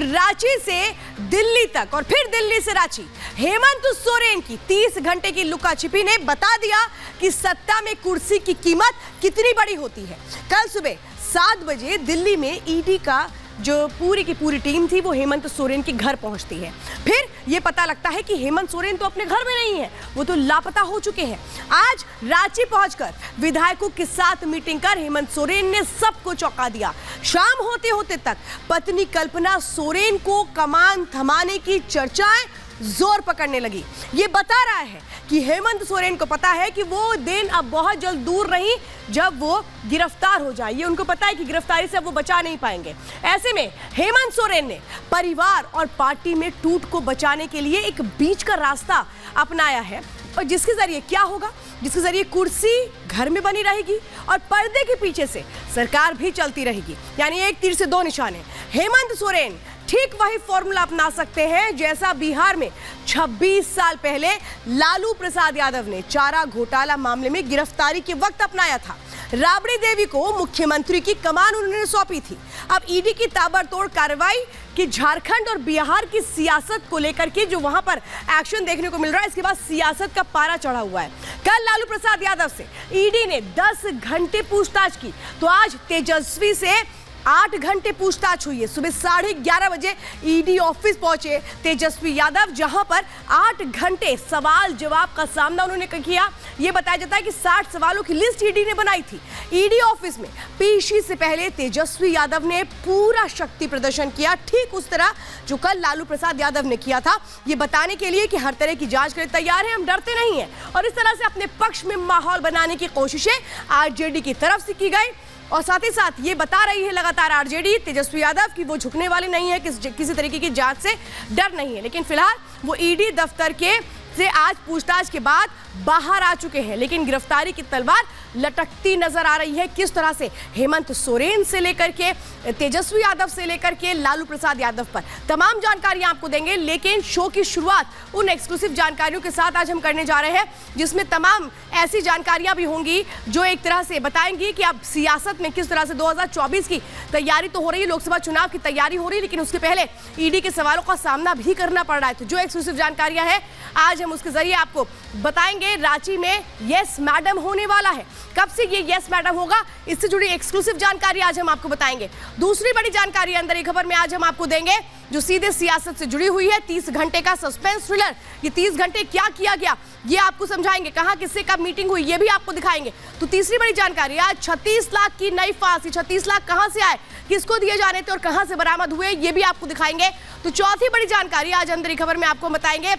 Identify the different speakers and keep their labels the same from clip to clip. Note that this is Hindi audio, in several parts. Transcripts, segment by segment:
Speaker 1: रांची से दिल्ली तक और फिर दिल्ली से रांची, हेमंत सोरेन की 30 घंटे की लुका छिपी ने बता दिया कि सत्ता में कुर्सी की कीमत कितनी बड़ी होती है। कल सुबह 7 बजे दिल्ली में ईडी का जो पूरी की पूरी टीम थी वो हेमंत सोरेन के घर पहुंचती है। फिर ये पता लगता है कि हेमंत सोरेन तो अपने घर में नहीं है, वो तो लापता हो चुके हैं। आज रांची पहुंचकर विधायकों के साथ मीटिंग कर हेमंत सोरेन ने सबको चौंका दिया। शाम होते होते तक पत्नी कल्पना सोरेन को कमान थमाने की चर्चाएं जोर पकड़ने लगी। ये बता रहा है कि हेमंत सोरेन को पता है कि वो दिन अब बहुत जल्द दूर नहीं जब वो गिरफ्तार हो जाए। ये उनको पता है कि गिरफ्तारी से वो बचा नहीं पाएंगे। ऐसे में हेमंत सोरेन ने परिवार और पार्टी में टूट को बचाने के लिए एक बीच का रास्ता अपनाया है, और जिसके जरिए क्या होगा, जिसके जरिए कुर्सी घर में बनी रहेगी और पर्दे के पीछे से सरकार भी चलती रहेगी। यानी एक तीर से दो निशाने। हेमंत सोरेन ठीक वही फॉर्मूला अपना सकते हैं जैसा बिहार में 26 साल पहले लालू प्रसाद यादव ने चारा घोटाला मामले में गिरफ्तारी के वक्त अपनाया था। राबड़ी देवी को मुख्यमंत्री की कमान उन्होंने सौंपी थी। अब ईडी की ताबड़तोड़ कार्रवाई कि झारखंड और बिहार की सियासत को लेकर के जो वहां पर एक्शन देखने को मिल रहा है, इसके बाद सियासत का पारा चढ़ा हुआ है। कल लालू प्रसाद यादव से ईडी ने 10 घंटे पूछताछ की, तो आज तेजस्वी से 8 घंटे पूछताछ हुई है। सुबह 11:30 बजे ईडी ऑफिस पहुंचे तेजस्वी यादव, जहां पर 8 घंटे सवाल जवाब का सामना उन्होंने किया। यह बताया जाता है कि 60 सवालों की लिस्ट ईडी ने बनाई थी। ईडी ऑफिस में पीसी से पहले तेजस्वी यादव ने पूरा शक्ति प्रदर्शन किया, ठीक उस तरह जो कल लालू प्रसाद यादव ने किया था, ये बताने के लिए कि हर तरह की जांच के लिए तैयार है, हम डरते नहीं हैं। और इस तरह से अपने पक्ष में माहौल बनाने की कोशिशें आरजेडी की तरफ से की गई। और साथ ही साथ ये बता रही है लगातार आरजेडी तेजस्वी यादव कि वो झुकने वाले नहीं है, किसी तरीके की जांच से डर नहीं है। लेकिन फिलहाल वो ईडी दफ्तर के से आज पूछताछ के बाद बाहर आ चुके हैं, लेकिन गिरफ्तारी की तलवार लटकती नजर आ रही है। किस तरह से हेमंत सोरेन से लेकर के तेजस्वी यादव से लेकर के लालू प्रसाद यादव पर तमाम जानकारियां आपको देंगे। लेकिन शो की शुरुआत उन एक्सक्लूसिव जानकारियों के साथ आज हम करने जा रहे हैं, जिसमें तमाम ऐसी जानकारियां भी होंगी जो एक तरह से बताएंगी कि अब सियासत में किस तरह से 2024 की तैयारी तो हो रही है, लोकसभा चुनाव की तैयारी हो रही है, लेकिन उसके पहले ईडी के सवालों का सामना भी करना पड़ रहा है। तो जो एक्सक्लूसिव जानकारियां हैं आज हम उसके जरिए आपको बताएंगे। रांची में यस मैडम होने वाला है, कब से ये यस मैडम होगा, इससे जुड़ी एक्सक्लूसिव जानकारी आज हम आपको बताएंगे। दूसरी बड़ी जानकारी अंदर एक खबर में आज हम आपको देंगे जो सीधे सियासत से जुड़ी हुई है। 30 घंटे का सस्पेंस थ्रिलर, ये 30 घंटे क्या किया गया ये आपको समझाएंगे, कहां किससे कब मीटिंग हुई ये भी आपको दिखाएंगे। तो तीसरी बड़ी जानकारी आज 36 लाख की नई फांसी, 36 लाख कहां से आए, किसको दिए जाने थे और कहां से बरामद हुए, ये भी आपको दिखाएंगे। तो चौथी बड़ी जानकारी आज अंदर खबर में आपको बताएंगे,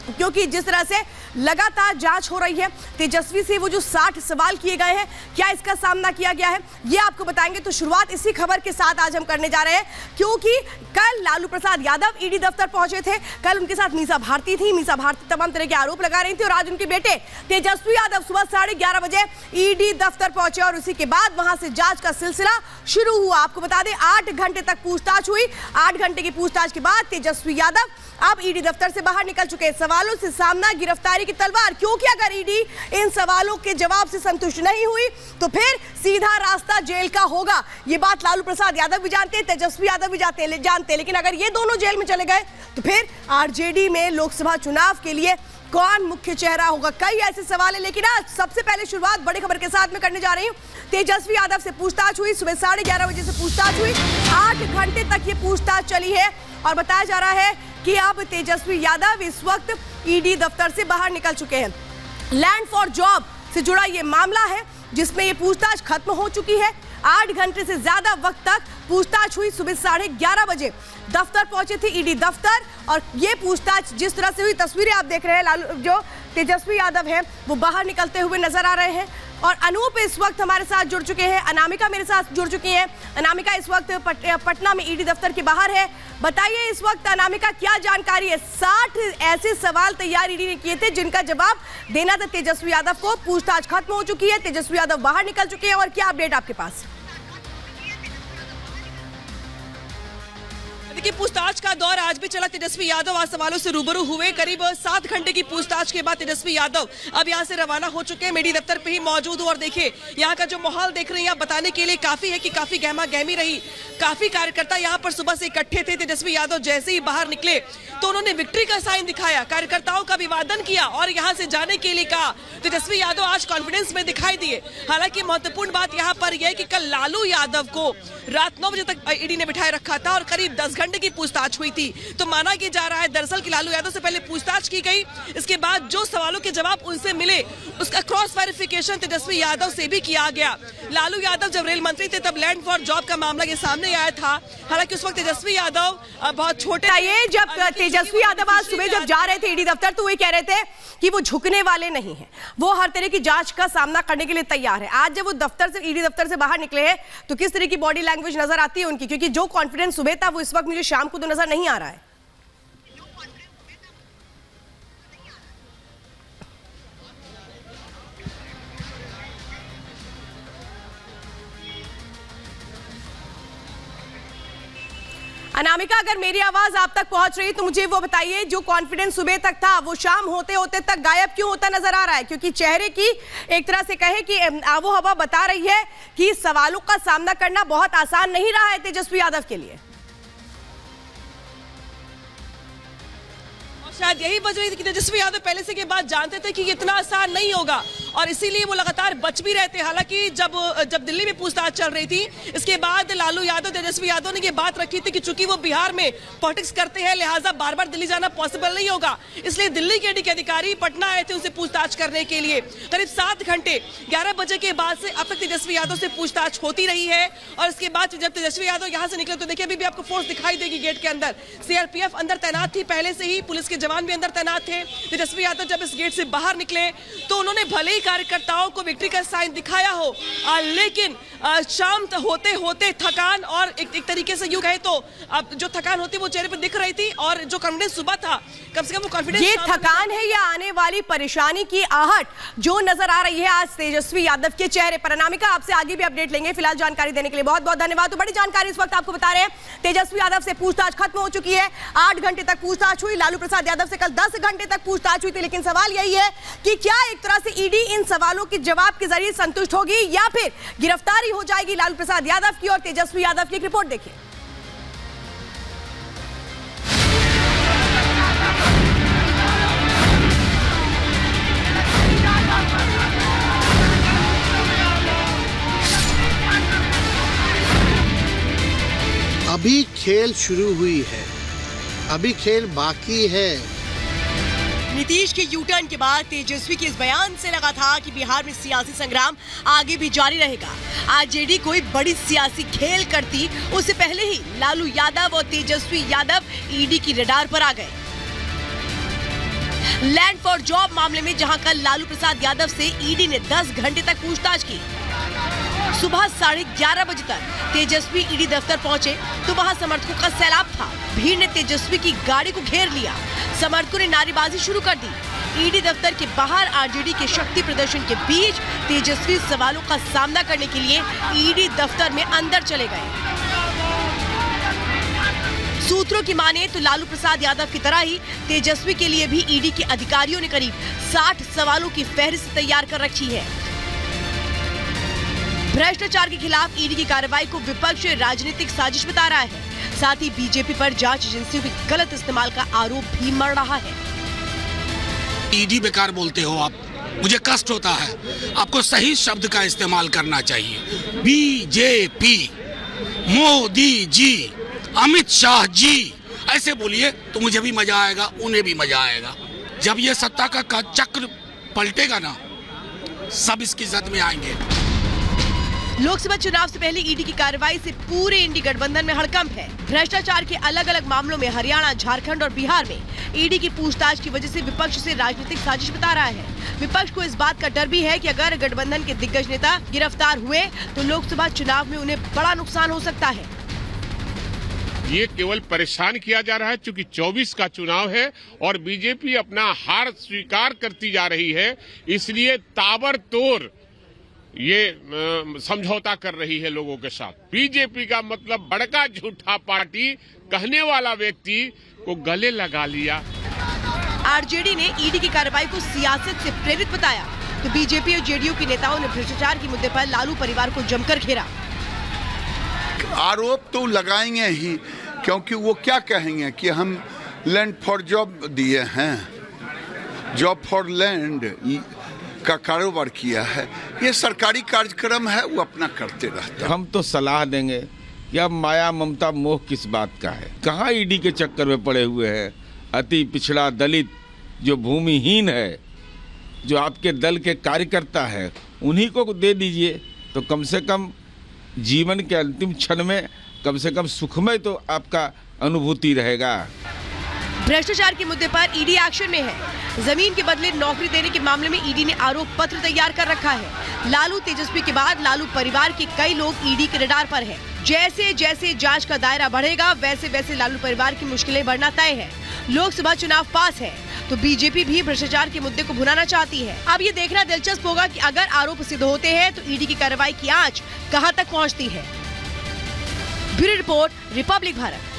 Speaker 1: क्योंकि जिस तरह से लगातार जांच हो रही है, तेजस्वी से वो जो 60 सवाल किए गए हैं, क्या इसका सामना किया गया है, ये आपको बताएंगे। तो शुरुआत इसी खबर के साथ आज हम करने जा रहे हैं, क्योंकि कल लालू प्रसाद यादव ईडी दफ्तर पहुंचे थे। कल उनके साथ मीसा भारती थी, मीसा भारती तमाम तरह के आरोप लगा रही थी, और आज उनके बेटे तेजस्वी यादव सुबह 11:30 बजे ईडी दफ्तर पहुंचे और उसी के बाद वहां से जांच का सिलसिला शुरू हुआ। आपको बता दें 8 घंटे तक पूछताछ हुई। 8 घंटे की पूछताछ के बाद तेजस्वी यादव अब ईडी दफ्तर से बाहर निकल चुके हैं। सवालों से सामना, गिरफ्तारी की तलवार, क्योंकि अगर ईडी इन सवालों के जवाब से संतुष्ट नहीं हुई तो फिर सीधा रास्ता जेल का होगा। ये बात लालू प्रसाद यादव भी जानते हैं, तेजस्वी यादव भी जानते हैं। लेकिन अगर ये दोनों जेल में चले गए तो फिर आरजेडी में लोकसभा चुनाव के लिए कौन मुख्य चेहरा होगा, कई ऐसे सवाल है। लेकिन आज सबसे पहले शुरुआत बड़ी खबर के साथ में करने जा रही हूं। तेजस्वी यादव से पूछताछ हुई, सुबह 11:30 बजे से पूछताछ हुई, 8 घंटे तक ये पूछताछ चली है। और बताया जा रहा है कि अब तेजस्वी यादव इस वक्त ईडी दफ्तर से बाहर निकल चुके हैं। लैंड फॉर जॉब से जुड़ा ये मामला है जिसमें ये पूछताछ खत्म हो चुकी है। 8 घंटे से ज्यादा वक्त तक पूछताछ हुई। सुबह 11:30 बजे दफ्तर पहुंचे थे ईडी दफ्तर, और ये पूछताछ जिस तरह से हुई, तस्वीरें आप देख रहे हैं, लालू जो तेजस्वी यादव हैं वो बाहर निकलते हुए नजर आ रहे हैं। और अनूप इस वक्त हमारे साथ जुड़ चुके हैं, अनामिका मेरे साथ जुड़ चुकी हैं। अनामिका इस वक्त पटना में ईडी दफ्तर के बाहर है। बताइए इस वक्त अनामिका क्या जानकारी है? 60 ऐसे सवाल तैयार ईडी ने किए थे जिनका जवाब देना था तेजस्वी यादव को। पूछताछ खत्म हो चुकी है, तेजस्वी यादव बाहर निकल चुके हैं, और क्या अपडेट आपके पास? घंटे की पूछताछ का दौर आज भी चला। तेजस्वी यादव आज सवालों से रूबरू हुए। करीब 7 घंटे की पूछताछ के बाद तेजस्वी यादव अब यहां से रवाना हो चुके हैं। ईडी दफ्तर पे ही मौजूद हूं और देखिए यहां का जो माहौल देख रहे हैं, बताने के लिए काफी है कि काफी गहमा गहमी रही। काफी कार्यकर्ता यहां पर सुबह से इकट्ठे थे। तेजस्वी यादव जैसे ही बाहर निकले तो उन्होंने विक्ट्री का साइन दिखाया, कार्यकर्ताओं का अभिवादन किया और यहां से जाने के लिए कहा। तेजस्वी यादव आज कॉन्फिडेंस में दिखाई दिए। हालांकि महत्वपूर्ण बात यहां पर यह कि कल लालू यादव को रात 9 बजे तक ईडी ने बिठाए रखा था और करीब 10 घंटे की पूछताछ हुई थी। तो माना कि जा रहा है दरअसल कि लालू यादव से पहले पूछताछ की गई, इसके बाद जो सवालों के जवाब उनसे मिले उसका क्रॉस वेरिफिकेशन तेजस्वी यादव से भी किया गया। लालू यादव जब रेल मंत्री थे तब लैंड फॉर जॉब का मामला ये सामने आया था। हालांकि उस वक्त तेजस्वी यादव बहुत छोटे थे। जब तेजस्वी यादव आज सुबह जब जा रहे थे ईडी दफ्तर तो वही कह रहे थे कि वो झुकने वाले नहीं हैं, वो हर तरह की जांच का सामना करने के लिए तैयार है। आज जब वो ईडी दफ्तर से बाहर निकले हैं तो किस तरह की बॉडी लैंग्वेज नजर आती है उनकी, क्योंकि जो कॉन्फिडेंस सुबह था वो इस वक्त मुझे शाम को तो नजर नहीं आ रहा है। अनामिका, अगर मेरी आवाज आप तक पहुंच रही तो मुझे वो बताइए, जो कॉन्फिडेंस सुबह तक था वो शाम होते होते तक गायब क्यों होता नजर आ रहा है? क्योंकि चेहरे की एक तरह से कहे कि आबो हवा बता रही है कि सवालों का सामना करना बहुत आसान नहीं रहा है तेजस्वी यादव के लिए। शायद यही वजह थी कि तेजस्वी यादव पहले से के बाद जानते थे कि इतना आसान नहीं होगा और इसीलिए वो लगातार बच भी रहे थे। हालांकि जब दिल्ली में पूछताछ चल रही थी इसके बाद लालू यादव तेजस्वी यादव ने ये बात रखी थी कि चूंकि वो बिहार में पॉलिटिक्स करते हैं लिहाजा बार बार दिल्ली जाना पॉसिबल नहीं होगा, इसलिए दिल्ली के ईडी के अधिकारी पटना आए थे उनसे पूछताछ करने के लिए। करीब 7 घंटे 11 बजे के बाद से अब तक तेजस्वी यादव से पूछताछ होती रही है और इसके बाद जब तेजस्वी यादव यहाँ से निकले तो देखिए अभी भी आपको फोर्स दिखाई देगी गेट के अंदर। सीआरपीएफ अंदर तैनात थी, पहले से ही पुलिस के जवान भी अंदर तैनात थे। तेजस्वी यादव जब इस गेट से बाहर निकले तो उन्होंने भले ही कार्यकर्ताओं को विक्ट्री का साइन दिखाया हो, लेकिन शाम होते होते थकान और एक तरीके से यूं कहे तो अब जो थकान होती वो चेहरे पे दिख रही थी और जो कॉन्फिडेंस सुबह था कम से कम वो कॉन्फिडेंस। ये थकान है या आने वाली परेशानी की आहट जो नजर आ रही है आज तेजस्वी यादव के चेहरे पर? अनामिका, आपसे आगे भी अपडेट लेंगे। फिलहाल जानकारी देने के लिए बहुत बहुत धन्यवाद। तो बड़ी जानकारी इस वक्त आपको बता रहे हैं, तेजस्वी यादव से पूछताछ खत्म हो चुकी है। 8 घंटे तक पूछताछ हुई। लालू प्रसाद यादव से कल 10 घंटे तक पूछताछ हुई थी। लेकिन सवाल यही है कि क्या एक तरह से ईडी इन सवालों के जवाब के जरिए संतुष्ट होगी या फिर गिरफ्तारी हो जाएगी लालू प्रसाद यादव की? और तेजस्वी यादव की एक रिपोर्ट देखिए।
Speaker 2: अभी खेल शुरू हुई है, अभी खेल बाकी है।
Speaker 1: नीतीश के यू टर्न के बाद तेजस्वी के इस बयान से लगा था कि बिहार में सियासी संग्राम आगे भी जारी रहेगा। आज ईडी कोई बड़ी सियासी खेल करती उससे पहले ही लालू यादव और तेजस्वी यादव ईडी की रडार पर आ गए। लैंड फॉर जॉब मामले में जहां कल लालू प्रसाद यादव से ईडी ने 10 घंटे तक पूछताछ की, सुबह 11:30 बजे तक तेजस्वी ईडी दफ्तर पहुंचे तो वहां समर्थकों का सैलाब था। भीड़ ने तेजस्वी की गाड़ी को घेर लिया, समर्थकों ने नारेबाजी शुरू कर दी। ईडी दफ्तर के बाहर आरजेडी के शक्ति प्रदर्शन के बीच तेजस्वी सवालों का सामना करने के लिए ईडी दफ्तर में अंदर चले गए। सूत्रों की माने तो लालू प्रसाद यादव की तरह ही तेजस्वी के लिए भी ईडी के अधिकारियों ने करीब 60 सवालों की फहरिस्त तैयार कर रखी है। भ्रष्टाचार के खिलाफ ईडी की कार्रवाई को विपक्ष राजनीतिक साजिश बता रहा है। साथ ही बीजेपी पर जांच एजेंसियों के गलत इस्तेमाल का आरोप भी मढ़ रहा है।
Speaker 3: ईडी बेकार बोलते हो आप, मुझे कष्ट होता है। आपको सही शब्द का इस्तेमाल करना चाहिए। बीजेपी, मोदी जी, अमित शाह जी, ऐसे बोलिए तो मुझे भी मजा आएगा, उन्हें भी मजा आएगा। जब ये सत्ता का चक्र पलटेगा ना, सब इसकी जद में आएंगे।
Speaker 1: लोकसभा चुनाव से पहले ईडी की कार्रवाई से पूरे इंडी गठबंधन में हड़कंप है। भ्रष्टाचार के अलग अलग मामलों में हरियाणा, झारखंड और बिहार में ईडी की पूछताछ की वजह से विपक्ष से राजनीतिक साजिश बता रहा है। विपक्ष को इस बात का डर भी है कि अगर गठबंधन के दिग्गज नेता गिरफ्तार हुए तो लोकसभा चुनाव में उन्हें बड़ा नुकसान हो सकता है।
Speaker 4: ये केवल परेशान किया जा रहा है क्योंकि 24 का चुनाव है और बीजेपी अपना हार स्वीकार करती जा रही है, इसलिए ताबड़तोड़ ये समझौता कर रही है लोगों के साथ। बीजेपी का मतलब बड़का झूठा पार्टी कहने वाला व्यक्ति को गले लगा लिया।
Speaker 1: आरजेडी ने ईडी की कार्रवाई को सियासत से प्रेरित बताया, तो बीजेपी और जेडीयू के नेताओं ने भ्रष्टाचार के मुद्दे पर लालू परिवार को जमकर घेरा।
Speaker 5: आरोप तो लगाएंगे ही, क्योंकि वो क्या कहेंगे कि हम लैंड फॉर जॉब दिए हैं, जॉब फॉर लैंड का कारोबार किया है। ये सरकारी कार्यक्रम है, वो अपना करते रहते हैं।
Speaker 6: हम तो सलाह देंगे कि अब माया ममता मोह किस बात का है, कहाँ ईडी के चक्कर में पड़े हुए हैं। अति पिछड़ा दलित जो भूमिहीन है, जो आपके दल के कार्यकर्ता है, उन्हीं को दे दीजिए तो कम से कम जीवन के अंतिम क्षण में कम से कम सुखमय तो आपका अनुभूति रहेगा।
Speaker 1: भ्रष्टाचार के मुद्दे पर ईडी एक्शन में है। जमीन के बदले नौकरी देने के मामले में ईडी ने आरोप पत्र तैयार कर रखा है। लालू तेजस्वी के बाद लालू परिवार के कई लोग ईडी के रडार पर हैं। जैसे जैसे जांच का दायरा बढ़ेगा, वैसे वैसे लालू परिवार की मुश्किलें बढ़ना तय है। लोकसभा चुनाव पास है, तो बीजेपी भी भ्रष्टाचार के मुद्दे को भुनाना चाहती है। अब ये देखना दिलचस्प होगा कि अगर आरोप सिद्ध होते हैं तो ईडी की कार्रवाई की आंच कहां तक पहुंचती है। Bureau report, Republic Bharat.